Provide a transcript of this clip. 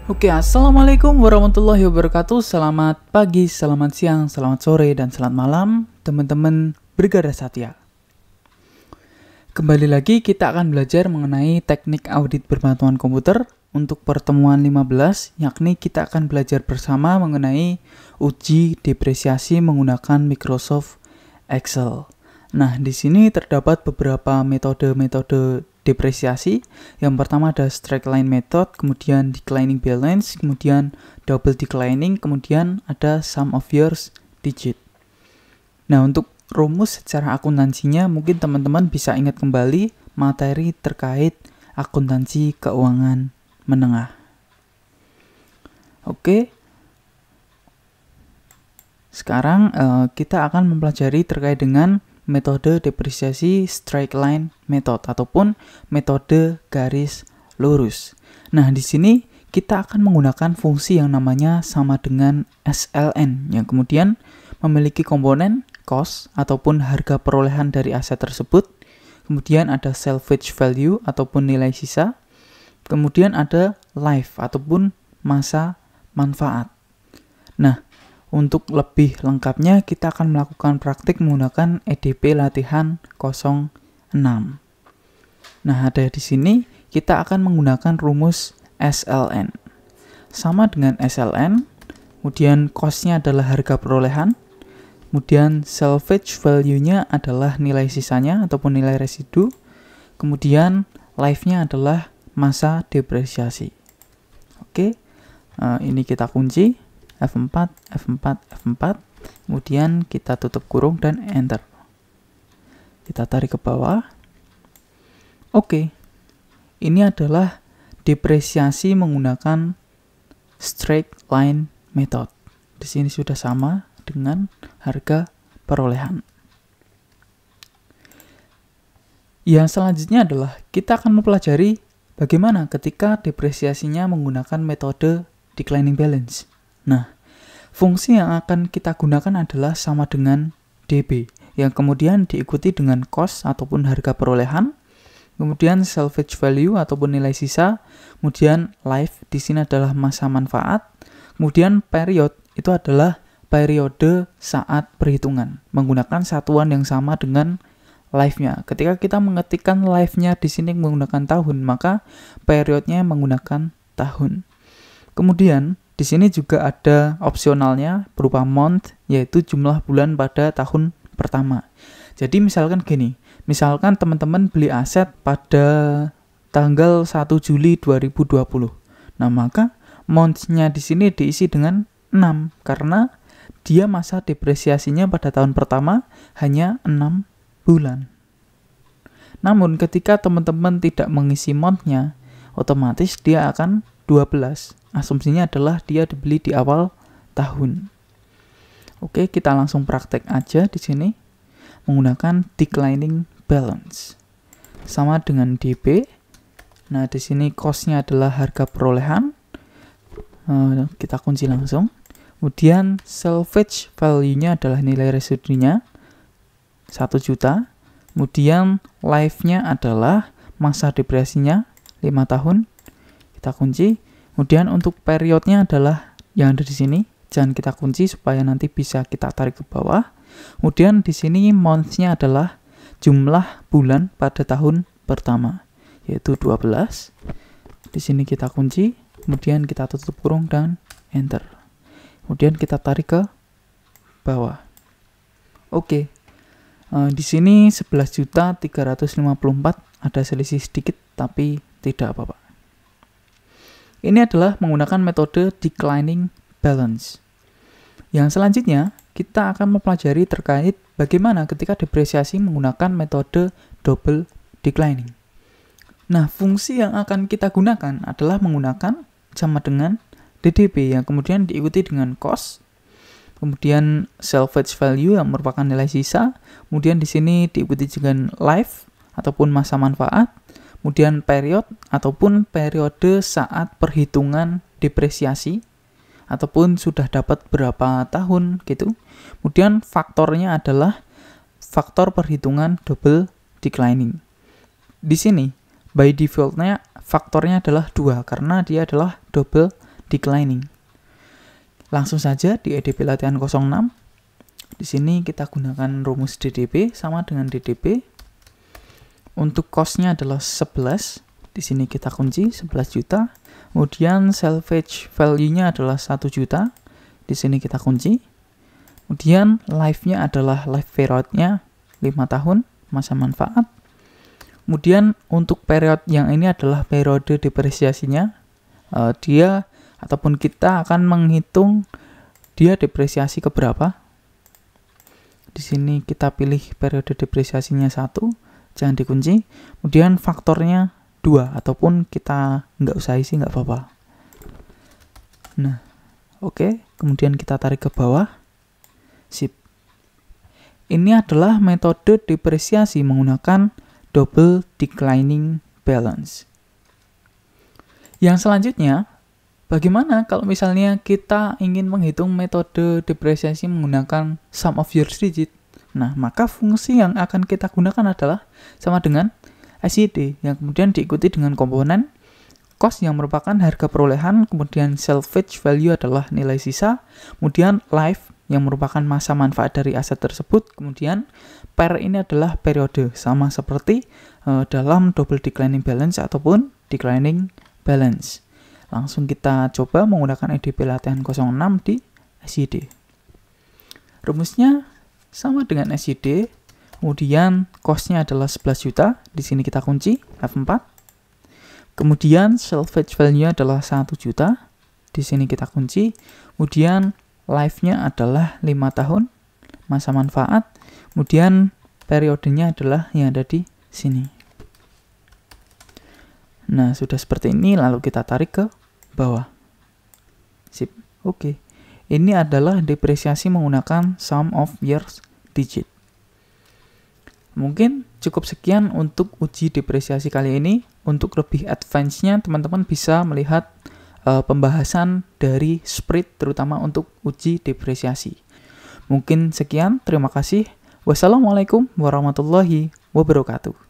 Oke, assalamualaikum warahmatullahi wabarakatuh. Selamat pagi, selamat siang, selamat sore, dan selamat malam, teman-teman Brigada Satya. Kembali lagi kita akan belajar mengenai teknik audit berbantuan komputer untuk pertemuan 15, yakni kita akan belajar bersama mengenai uji depresiasi menggunakan Microsoft Excel. Nah, di sini terdapat beberapa metode-metode depresiasi. Yang pertama ada straight line method, kemudian declining balance, kemudian double declining, kemudian ada sum of years digit. Nah, untuk rumus secara akuntansinya mungkin teman-teman bisa ingat kembali materi terkait akuntansi keuangan menengah. Oke. Sekarang kita akan mempelajari terkait dengan metode depresiasi straight line method ataupun metode garis lurus. Nah, di sini kita akan menggunakan fungsi yang namanya sama dengan SLN yang kemudian memiliki komponen cost ataupun harga perolehan dari aset tersebut. Kemudian ada salvage value ataupun nilai sisa. Kemudian ada life ataupun masa manfaat. Nah, untuk lebih lengkapnya, kita akan melakukan praktik menggunakan EDP latihan 06. Nah, ada di sini kita akan menggunakan rumus SLN. Sama dengan SLN, kemudian cost-nya adalah harga perolehan, kemudian salvage value-nya adalah nilai sisanya ataupun nilai residu, kemudian life-nya adalah masa depresiasi. Oke, ini kita kunci. F4, F4, F4, kemudian kita tutup kurung dan enter. Kita tarik ke bawah. Oke, ini adalah depresiasi menggunakan straight line method. Di sini sudah sama dengan harga perolehan. Yang selanjutnya adalah kita akan mempelajari bagaimana ketika depresiasinya menggunakan metode declining balance. Nah, fungsi yang akan kita gunakan adalah sama dengan DB, yang kemudian diikuti dengan cost ataupun harga perolehan, kemudian salvage value ataupun nilai sisa, kemudian life di sini adalah masa manfaat, kemudian period itu adalah periode saat perhitungan, menggunakan satuan yang sama dengan life-nya. Ketika kita mengetikkan life-nya di sini menggunakan tahun, maka periodnya menggunakan tahun. Kemudian di sini juga ada opsionalnya berupa month, yaitu jumlah bulan pada tahun pertama. Jadi misalkan gini, misalkan teman-teman beli aset pada tanggal 1 Juli 2020. Nah, maka month-nya di sini diisi dengan 6 karena dia masa depresiasinya pada tahun pertama hanya 6 bulan. Namun ketika teman-teman tidak mengisi month-nya, otomatis dia akan 12. Asumsinya adalah dia dibeli di awal tahun. Oke, kita langsung praktek aja di sini menggunakan declining balance. Sama dengan DB. Nah, di sini cost-nya adalah harga perolehan. Kita kunci langsung. Kemudian salvage value-nya adalah nilai residunya 1 juta. Kemudian life-nya adalah masa depresiasinya 5 tahun. Kita kunci. Kemudian untuk periodnya adalah yang ada di sini. Jangan kita kunci supaya nanti bisa kita tarik ke bawah. Kemudian di sini month-nya adalah jumlah bulan pada tahun pertama, yaitu 12. Di sini kita kunci, kemudian kita tutup kurung dan enter. Kemudian kita tarik ke bawah. Oke. Di sini 11.354 ada selisih sedikit tapi tidak apa-apa. Ini adalah menggunakan metode declining balance. Yang selanjutnya, kita akan mempelajari terkait bagaimana ketika depresiasi menggunakan metode double declining. Nah, fungsi yang akan kita gunakan adalah menggunakan sama dengan DDB yang kemudian diikuti dengan cost, kemudian salvage value yang merupakan nilai sisa, kemudian di sini diikuti dengan life ataupun masa manfaat, kemudian period ataupun periode saat perhitungan depresiasi ataupun sudah dapat berapa tahun gitu. Kemudian faktornya adalah faktor perhitungan double declining. Di sini by defaultnya faktornya adalah 2 karena dia adalah double declining. Langsung saja di EDP latihan 06. Di sini kita gunakan rumus DDP sama dengan DDP. Untuk cost-nya adalah 11. Di sini kita kunci 11 juta. Kemudian salvage value-nya adalah 1 juta. Di sini kita kunci. Kemudian life-nya adalah life period-nya 5 tahun masa manfaat. Kemudian untuk period yang ini adalah periode depresiasinya. Dia ataupun kita akan menghitung dia depresiasi ke berapa. Di sini kita pilih periode depresiasinya 1. Jangan dikunci, kemudian faktornya 2, ataupun kita nggak usah isi, nggak apa-apa. Nah, oke, kemudian kita tarik ke bawah. Sip. Ini adalah metode depresiasi menggunakan double declining balance. Yang selanjutnya, bagaimana kalau misalnya kita ingin menghitung metode depresiasi menggunakan sum of years digit? Nah, maka fungsi yang akan kita gunakan adalah sama dengan SID, yang kemudian diikuti dengan komponen cost yang merupakan harga perolehan, kemudian salvage value adalah nilai sisa, kemudian life yang merupakan masa manfaat dari aset tersebut, kemudian per ini adalah periode, sama seperti dalam double declining balance ataupun declining balance. Langsung kita coba menggunakan EDP latihan 06 di SID. Rumusnya sama dengan SID, kemudian cost-nya adalah 11 juta, di sini kita kunci F4. Kemudian salvage value-nya adalah 1 juta, di sini kita kunci. Kemudian life-nya adalah 5 tahun masa manfaat, kemudian periodenya adalah yang ada di sini. Nah, sudah seperti ini, lalu kita tarik ke bawah. Sip, oke. Ini adalah depresiasi menggunakan sum of years digit. Mungkin cukup sekian untuk uji depresiasi kali ini. Untuk lebih advance-nya, teman-teman bisa melihat pembahasan dari spread, terutama untuk uji depresiasi. Mungkin sekian, terima kasih. Wassalamualaikum warahmatullahi wabarakatuh.